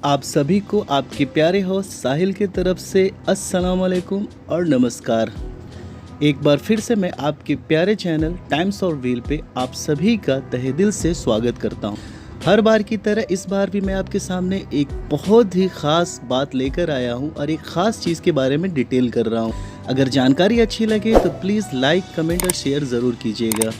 आप सभी को आपके प्यारे होस्ट साहिल की तरफ से अस्सलाम वालेकुम और नमस्कार। एक बार फिर से मैं आपके प्यारे चैनल टाइम्स ऑफ व्हील पे आप सभी का तहे दिल से स्वागत करता हूँ। हर बार की तरह इस बार भी मैं आपके सामने एक बहुत ही ख़ास बात लेकर आया हूँ और एक ख़ास चीज़ के बारे में डिटेल कर रहा हूँ। अगर जानकारी अच्छी लगे तो प्लीज़ लाइक, कमेंट और शेयर ज़रूर कीजिएगा।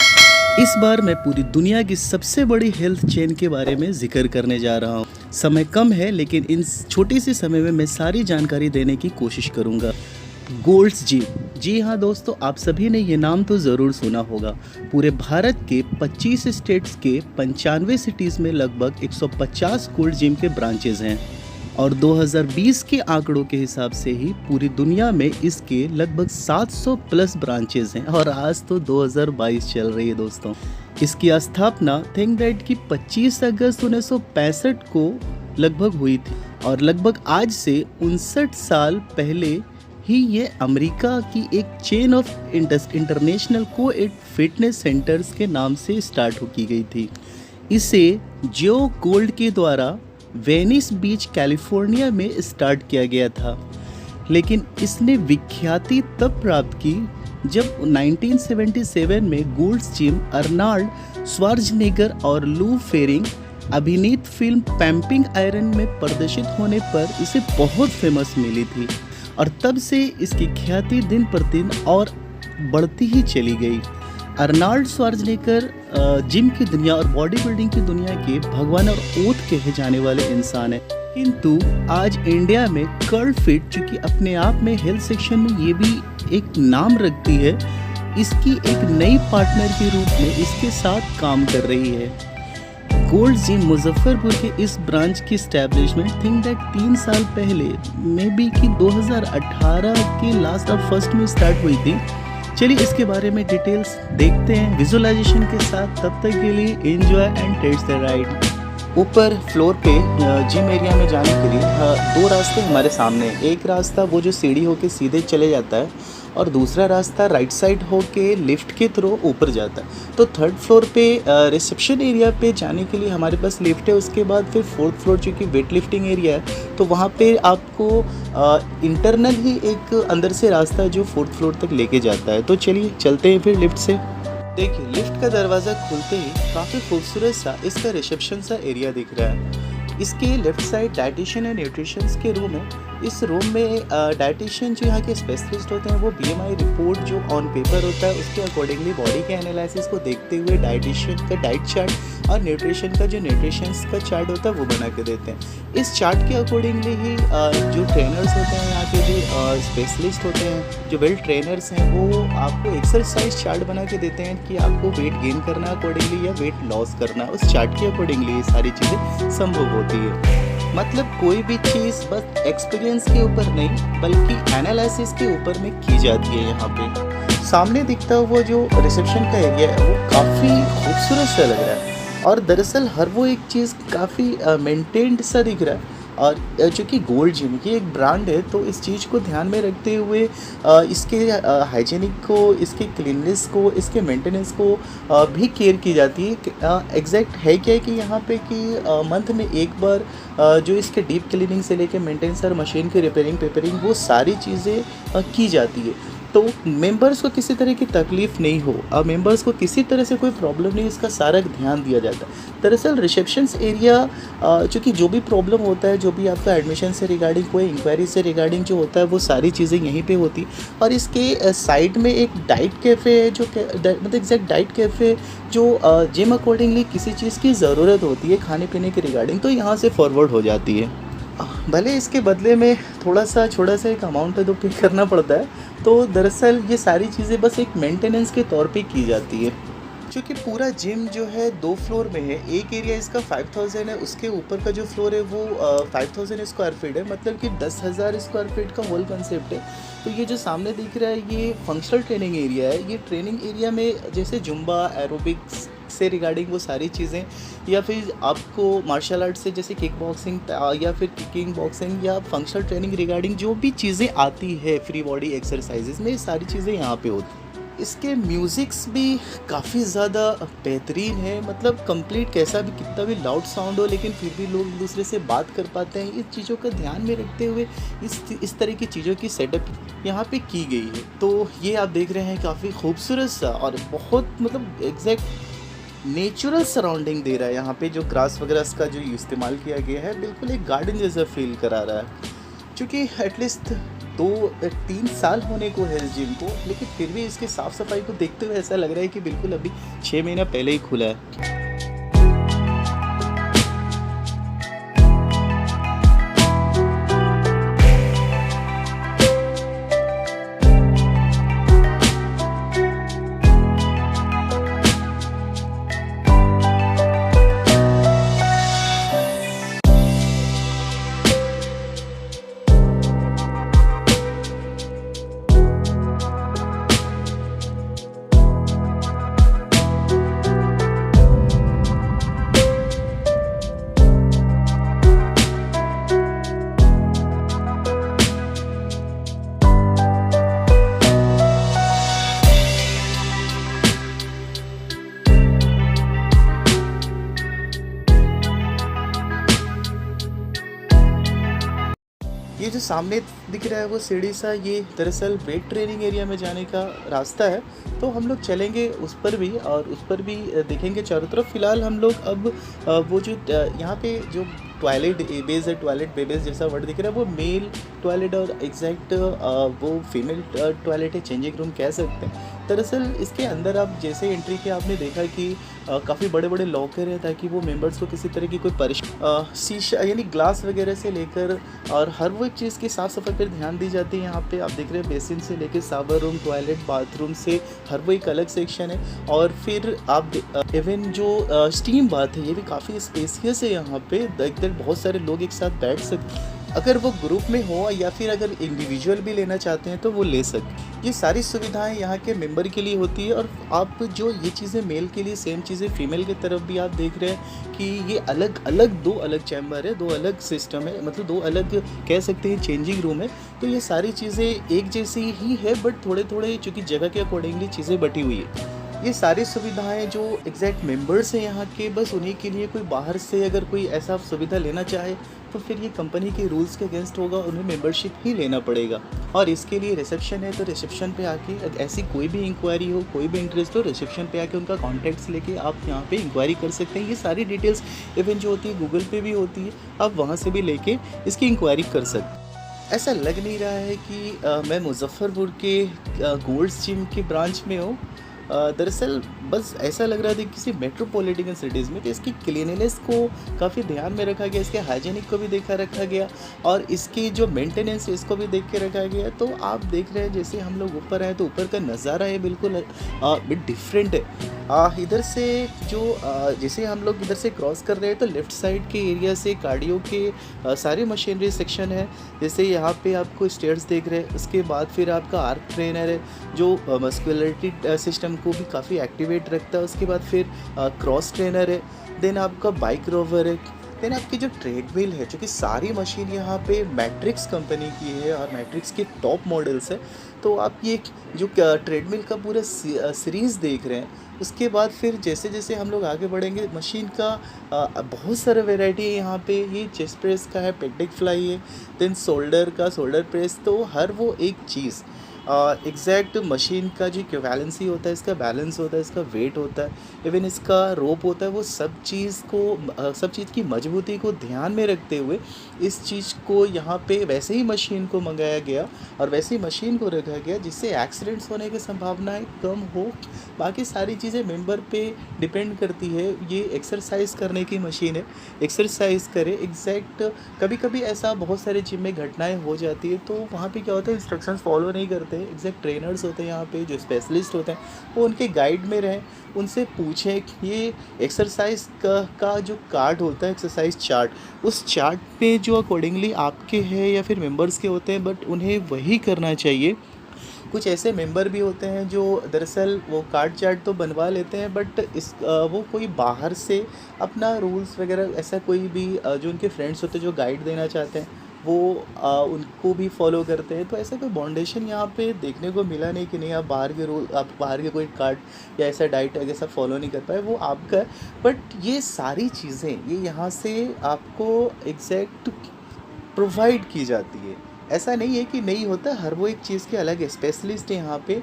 इस बार मैं पूरी दुनिया की सबसे बड़ी हेल्थ चेन के बारे में जिक्र करने जा रहा हूँ। समय कम है लेकिन इन छोटी सी समय में मैं सारी जानकारी देने की कोशिश करूँगा। गोल्ड्स जिम, जी हाँ दोस्तों, आप सभी ने ये नाम तो ज़रूर सुना होगा। पूरे भारत के 25 स्टेट्स के 95 सिटीज़ में लगभग 150 गोल्ड जिम के ब्रांचेज हैं और 2020 के आंकड़ों के हिसाब से ही पूरी दुनिया में इसके लगभग 700 प्लस ब्रांचेज हैं और आज तो 2022 चल रही है दोस्तों। इसकी स्थापना थिंक दैट की 25 अगस्त 1965 को लगभग हुई थी और लगभग आज से 59 साल पहले ही ये अमेरिका की एक chain of international coed fitness centres के नाम से स्टार्ट की गई थी। इसे जो गोल्ड के द्वारा वेनिस बीच कैलिफोर्निया में स्टार्ट किया गया था, लेकिन इसने विख्याति तब प्राप्त की जब 1977 में गोल्ड्स जिम अर्नाल्ड श्वार्ज़नेगर और लू फेरिंग अभिनीत फिल्म पैम्पिंग आयरन में प्रदर्शित होने पर इसे बहुत फेमस मिली थी और तब से इसकी ख्याति दिन प्रतिदिन और बढ़ती ही चली गई। अर्नाल्ड श्वार्ज़नेगर जिम की दुनिया और बॉडी बिल्डिंग की दुनिया के भगवान और ओथ कहे जाने वाले इंसान हैं, किंतु आज इंडिया में कर्ल फिट, जो कि अपने आप में हेल्थ सेक्शन में ये भी एक नाम रखती है, इसकी एक नई पार्टनर के रूप में इसके साथ काम कर रही है। गोल्ड जिम मुजफ्फरपुर के इस ब्रांच की स्टैब्लिशमेंट थिंक दैट 3 साल पहले मे बी कि 2018 के लास्ट और फर्स्ट में स्टार्ट हुई थी। चलिए इसके बारे में डिटेल्स देखते हैं विजुअलाइजेशन के साथ। तब तक के लिए enjoy and taste the ride. ऊपर फ्लोर पे जिम एरिया में जाने के लिए 2 रास्ते हमारे सामने। एक रास्ता वो जो सीढ़ी होके सीधे चले जाता है और दूसरा रास्ता राइट साइड होके लिफ्ट के थ्रू ऊपर जाता है। तो 3rd फ्लोर पे रिसेप्शन एरिया पे जाने के लिए हमारे पास लिफ्ट है। उसके बाद फिर 4th फ्लोर चूँकि वेट लिफ्टिंग एरिया है तो वहाँ पे आपको इंटरनल ही एक अंदर से रास्ता है जो 4th फ्लोर तक लेके जाता है। तो चलिए चलते हैं फिर लिफ्ट से। देखिए लिफ्ट का दरवाज़ा खुलते ही काफ़ी खूबसूरत सा इसका रिसेप्शन सा एरिया दिख रहा है। इसके left side dietitian and nutritions के रूम है। इस रूम में डाइटिशियन जो यहाँ के स्पेशलिस्ट होते हैं वो बीएमआई रिपोर्ट जो ऑन पेपर होता है उसके अकॉर्डिंगली बॉडी के एनालिसिस को देखते हुए डाइटिशियन का डाइट चार्ट और न्यूट्रिशन का जो न्यूट्रिशंस का चार्ट होता है वो बना के देते हैं। इस चार्ट के अकॉर्डिंगली ही जो ट्रेनर्स होते हैं यहाँ के जो स्पेशलिस्ट होते हैं, जो वेल ट्रेनर्स हैं, वो आपको एक्सरसाइज चार्ट बना के देते हैं कि आपको वेट गेन करना अकॉर्डिंगली या वेट लॉस करना। उस चार्ट के अकॉर्डिंगली ये सारी चीज़ें संभव होती है। मतलब कोई भी चीज़ बस एक्सपीरियंस के ऊपर नहीं बल्कि एनालिसिस के ऊपर में की जाती है। यहाँ पे सामने दिखता हुआ जो रिसेप्शन का एरिया है वो काफ़ी खूबसूरत सा लग रहा है और दरअसल हर वो एक चीज़ काफ़ी मेंटेन्ड सा दिख रहा है। और चूँकि गोल्ड जिम की एक ब्रांड है तो इस चीज़ को ध्यान में रखते हुए इसके हाइजीनिक को, इसके क्लीननेस को, इसके मेंटेनेंस को भी केयर की जाती है। एग्जैक्ट है क्या है कि यहाँ पे कि मंथ में एक बार जो इसके डीप क्लीनिंग से लेके मेंटेनेंस और मशीन की रिपेयरिंग वो सारी चीज़ें की जाती है तो मेंबर्स को किसी तरह की तकलीफ़ नहीं हो और मेंबर्स को किसी तरह से कोई प्रॉब्लम नहीं, इसका सारा ध्यान दिया जाता है। दरअसल रिसेप्शंस एरिया चूँकि जो भी प्रॉब्लम होता है, जो भी आपका एडमिशन से रिगार्डिंग, कोई इंक्वायरी से रिगार्डिंग जो होता है वो सारी चीज़ें यहीं पे होती। और इसके साइड में एक डाइट कैफ़े है जो मतलब एग्जैक्ट डाइट कैफ़े जो जिम अकॉर्डिंगली किसी चीज़ की ज़रूरत होती है खाने पीने के रिगार्डिंग तो यहाँ से फॉरवर्ड हो जाती है। भले इसके बदले में थोड़ा सा छोटा सा एक अमाउंट है तो पे करना पड़ता है। तो दरअसल ये सारी चीज़ें बस एक मेंटेनेंस के तौर पे की जाती है। क्योंकि पूरा जिम जो है 2 फ्लोर में है। एक एरिया इसका 5000 है, उसके ऊपर का जो फ्लोर है वो 5000 स्क्वायर फीट है, मतलब कि 10,000 स्क्वायर फीट का होल कंसेप्ट है। तो ये जो सामने दिख रहा है ये फंक्शनल ट्रेनिंग एरिया है। ये ट्रेनिंग एरिया में जैसे जुम्बा, एरोबिक्स से रिगार्डिंग वो सारी चीज़ें या फिर आपको मार्शल आर्ट से जैसे किक बॉक्सिंग या फिर किकिंग बॉक्सिंग या फंक्शनल ट्रेनिंग रिगार्डिंग जो भी चीज़ें आती है फ्री बॉडी एक्सरसाइजेज में, ये सारी चीज़ें यहाँ पे होती हैं। इसके म्यूज़िक्स भी काफ़ी ज़्यादा बेहतरीन है, मतलब कंप्लीट कैसा भी कितना भी लाउड साउंड हो लेकिन फिर भी लोग एक दूसरे से बात कर पाते हैं। इस चीज़ों का ध्यान में रखते हुए इस तरह की चीज़ों की सेटअप यहाँ पे की गई है। तो ये आप देख रहे हैं काफ़ी खूबसूरत सा और बहुत मतलब एग्जैक्ट नेचुरल सराउंडिंग दे रहा है। यहाँ पे जो ग्रास वगैरह का जो इस्तेमाल किया गया है बिल्कुल एक गार्डन जैसा फील करा रहा है। चूँकि एटलीस्ट 2-3 साल होने को है इस जिम को, लेकिन फिर भी इसकी साफ़ सफाई को देखते हुए ऐसा लग रहा है कि बिल्कुल अभी 6 महीना पहले ही खुला है। ये जो सामने दिख रहा है वो सीढ़ी सा, ये दरअसल वेट ट्रेनिंग एरिया में जाने का रास्ता है। तो हम लोग चलेंगे उस पर भी और उस पर भी देखेंगे चारों तरफ। फ़िलहाल हम लोग अब वो जो यहाँ पे जो टॉयलेट बेस है, टॉयलेट बेबेस जैसा वर्ड दिख रहा है, वो मेल टॉयलेट और एग्जैक्ट वो फीमेल टॉयलेट है, चेंजिंग रूम कह सकते हैं। दरअसल इसके अंदर आप जैसे एंट्री किया आपने देखा कि काफ़ी बड़े बड़े लॉकर हैं ताकि वो मेंबर्स को किसी तरह की कोई शीशा यानी ग्लास वगैरह से लेकर और हर वो एक चीज़ की साफ़ सफाई पर ध्यान दी जाती है। यहाँ पे आप देख रहे हैं बेसिन से लेकर शावर रूम, टॉयलेट, बाथरूम से हर वो एक अलग सेक्शन है। और फिर आप इवन जो स्टीम बाथ है ये भी काफ़ी स्पेसियस है। यहाँ पे इधर बहुत सारे लोग एक साथ बैठ सकते, अगर वो ग्रुप में हो या फिर अगर इंडिविजुअल भी लेना चाहते हैं तो वो ले सकते। ये सारी सुविधाएं यहाँ के मेंबर के लिए होती है। और आप जो ये चीज़ें मेल के लिए सेम चीज़ें फीमेल की तरफ भी आप देख रहे हैं कि ये अलग अलग 2 अलग चैम्बर है, 2 अलग सिस्टम है, मतलब 2 अलग कह सकते हैं चेंजिंग रूम है। तो ये सारी चीज़ें एक जैसी ही है बट थोड़े थोड़े चूँकि जगह के अकॉर्डिंगली चीज़ें बटी हुई है। ये सारी सुविधाएं जो एग्जैक्ट मेंबर्स हैं यहाँ के, बस उन्हीं के लिए। कोई बाहर से अगर कोई ऐसा सुविधा लेना चाहे तो फिर ये कंपनी के रूल्स के अगेंस्ट होगा, उन्हें मेंबरशिप ही लेना पड़ेगा। और इसके लिए रिसेप्शन है, तो रिसेप्शन पे आके ऐसी कोई भी इंक्वायरी हो, कोई भी इंटरेस्ट हो, रिसेप्शन पे आके उनका कॉन्टैक्ट्स लेके आप यहाँ पे इंक्वायरी कर सकते हैं। ये सारी डिटेल्स इवन जो होती है गूगल पे भी होती है, आप वहाँ से भी लेके इसकी इंक्वायरी कर सकते हैं। ऐसा लग नहीं रहा है कि मैं मुजफ्फरपुर के गोल्ड्स जिम के ब्रांच में हूँ। दरअसल बस ऐसा लग रहा था किसी मेट्रोपॉलिटन सिटीज़ में। तो इसकी क्लीनिनेस को काफ़ी ध्यान में रखा गया, इसके हाइजीनिक को भी देखा रखा गया और इसकी जो मेंटेनेंस है इसको भी देख के रखा गया। तो आप देख रहे हैं जैसे हम लोग ऊपर आए तो ऊपर का नज़ारा है बिल्कुल बिट डिफरेंट है। इधर से जो जैसे हम लोग इधर से क्रॉस कर रहे हैं तो लेफ़्ट साइड के एरिया से कार्डियो के सारे मशीनरी सेक्शन है। जैसे यहाँ पे आपको स्टेयर्स देख रहे हैं, उसके बाद फिर आपका आर्क ट्रेनर है जो मस्कुलरिटी सिस्टम को भी काफ़ी एक्टिवेट रखता है। उसके बाद फिर क्रॉस ट्रेनर है, देन आपका बाइक रोवर है, देन आपकी जो ट्रेडमिल है, जो कि सारी मशीन यहाँ पे मैट्रिक्स कंपनी की है और मैट्रिक्स के टॉप मॉडल्स है। तो आप ये जो ट्रेडमिल का पूरा सीरीज़ देख रहे हैं। उसके बाद फिर जैसे जैसे हम लोग आगे बढ़ेंगे मशीन का बहुत सारा वैरायटी है यहाँ पे। ये चेस्ट प्रेस का है, पेक्टिक फ्लाई है, देन शोल्डर का शोल्डर प्रेस। तो हर वो एक चीज़ एग्जैक्ट मशीन का जो इक्विवेलेंसी होता है, इसका बैलेंस होता है, इसका वेट होता है, इवन इसका रोप होता है, वो सब चीज़ की मजबूती को ध्यान में रखते हुए इस चीज़ को यहाँ पे वैसे ही मशीन को मंगाया गया और वैसे ही मशीन को रखा गया जिससे एक्सीडेंट्स होने की संभावनाएं कम हो। बाकी सारी चीज़ें मेंबर पे डिपेंड करती है। ये एक्सरसाइज करने की मशीन है, एक्सरसाइज करे एग्जैक्ट। कभी कभी ऐसा बहुत सारे जिम में घटनाएं हो जाती है, तो वहाँ पे क्या होता है इंस्ट्रक्शंस फॉलो नहीं करते। एग्जैक्ट ट्रेनर्स होते हैं यहाँ पे जो स्पेशलिस्ट होते हैं, वो उनके गाइड में रहें, उनसे पूछें कि ये एक्सरसाइज का जो कार्ड होता है, एक्सरसाइज चार्ट, उस चार्ट पे जो अकॉर्डिंगली आपके हैं या फिर मेंबर्स के होते हैं, बट उन्हें वही करना चाहिए। कुछ ऐसे मेंबर भी होते हैं जो दरअसल वो कार्ड चार्ट तो बनवा लेते हैं बट वो कोई बाहर से अपना रूल्स वगैरह ऐसा कोई भी जो उनके फ्रेंड्स होते हैं जो गाइड देना चाहते हैं वो उनको भी फॉलो करते हैं। तो ऐसा कोई बाउंडेशन यहाँ पे देखने को मिला नहीं कि नहीं आप बाहर के रूल, आप बाहर के कोई कार्ड या ऐसा डाइट ऐसा फॉलो नहीं कर पाए, वो आपका। बट ये सारी चीज़ें ये यहाँ से आपको एग्जैक्ट प्रोवाइड की जाती है। ऐसा नहीं है कि नहीं होता, हर वो एक चीज़ के अलग स्पेशलिस्ट है यहाँ पे।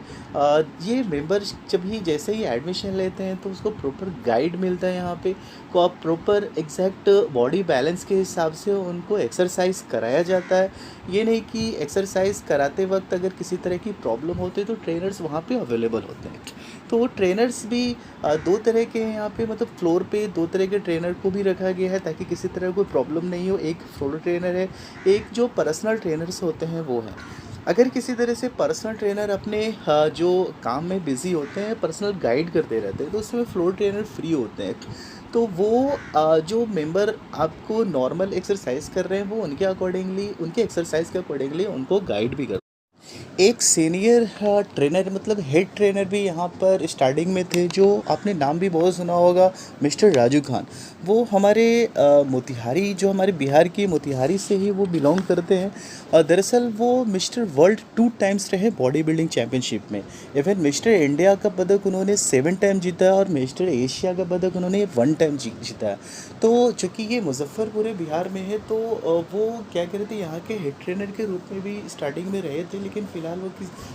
ये मेंबर जब ही जैसे ही एडमिशन लेते हैं तो उसको प्रॉपर गाइड मिलता है यहाँ पे, को आप प्रॉपर एग्जैक्ट बॉडी बैलेंस के हिसाब से उनको एक्सरसाइज कराया जाता है। ये नहीं कि एक्सरसाइज कराते वक्त अगर किसी तरह की प्रॉब्लम होती है तो ट्रेनर्स वहाँ पे अवेलेबल होते हैं। तो वो ट्रेनर्स भी दो तरह के हैं यहाँ पे, मतलब फ्लोर पे दो तरह के ट्रेनर को भी रखा गया है ताकि किसी तरह कोई प्रॉब्लम नहीं हो। एक फ्लोर ट्रेनर है, एक जो पर्सनल ट्रेनर्स होते हैं वो हैं। अगर किसी तरह से पर्सनल ट्रेनर अपने जो काम में बिज़ी होते हैं, पर्सनल गाइड करते रहते हैं, तो उसमें फ्लोर ट्रेनर फ्री होते हैं। तो वो जो मेंबर आपको नॉर्मल एक्सरसाइज कर रहे हैं वो उनके अकॉर्डिंगली, उनके एक्सरसाइज के अकॉर्डिंगली उनको गाइड भी कर। एक सीनियर ट्रेनर मतलब हेड ट्रेनर भी यहाँ पर स्टार्टिंग में थे, जो आपने नाम भी बहुत सुना होगा, मिस्टर राजू खान। वो हमारे मोतिहारी, जो हमारे बिहार की मोतिहारी से ही वो बिलोंग करते हैं। दरअसल वो मिस्टर वर्ल्ड 2 टाइम्स रहे बॉडी बिल्डिंग चैम्पियनशिप में। इवन मिस्टर इंडिया का पदक उन्होंने 7 टाइम जीता और मिस्टर एशिया का पदक उन्होंने 1 टाइम जीता। तो चूँकि ये मुजफ्फरपुर बिहार में है, तो वो क्या कह रहे थे, यहाँ के हेड ट्रेनर के रूप में भी स्टार्टिंग में रहे थे, लेकिन फ़िलहाल वो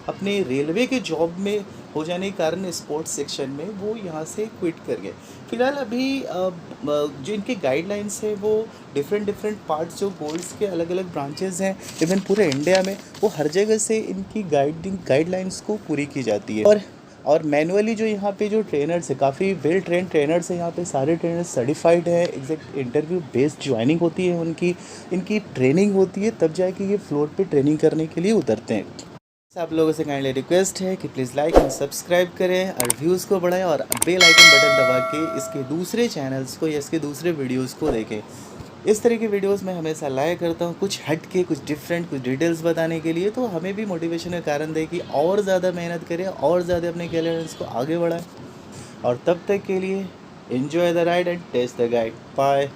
अपने रेलवे के जॉब में हो जाने के कारण स्पोर्ट्स सेक्शन में वो यहाँ से क्विट कर गए। फ़िलहाल अभी जो इनके गाइडलाइंस है वो डिफरेंट पार्ट्स, जो गोल्ड्स के अलग अलग ब्रांचेस हैं इवन पूरे इंडिया में, वो हर जगह से इनकी गाइडलाइंस को पूरी की जाती है। और मैनुअली जो यहाँ पे जो ट्रेनर्स है, काफ़ी वेल ट्रेन ट्रेनर्स हैं यहाँ पे, सारे ट्रेनर्स सर्टिफाइड है। एग्जैक्ट इंटरव्यू बेस्ड ज्वाइनिंग होती है उनकी, इनकी ट्रेनिंग होती है, तब जाके ये फ्लोर पे ट्रेनिंग करने के लिए उतरते हैं। आप लोगों से काइंडली रिक्वेस्ट है कि प्लीज़ लाइक एंड सब्सक्राइब करें और व्यूज़ को बढ़ाएं और बेल आइकन बटन दबा के इसके दूसरे चैनल्स को या इसके दूसरे वीडियोज़ को देखें। इस तरह की वीडियोस मैं हमेशा लाया करता हूँ, कुछ हट के, कुछ डिफरेंट, कुछ डिटेल्स बताने के लिए, तो हमें भी मोटिवेशन का कारण दे कि और ज़्यादा मेहनत करें और ज़्यादा अपने कैलेंडर्स को आगे बढ़ाएं। और तब तक के लिए enjoy the ride and taste the guide. Bye.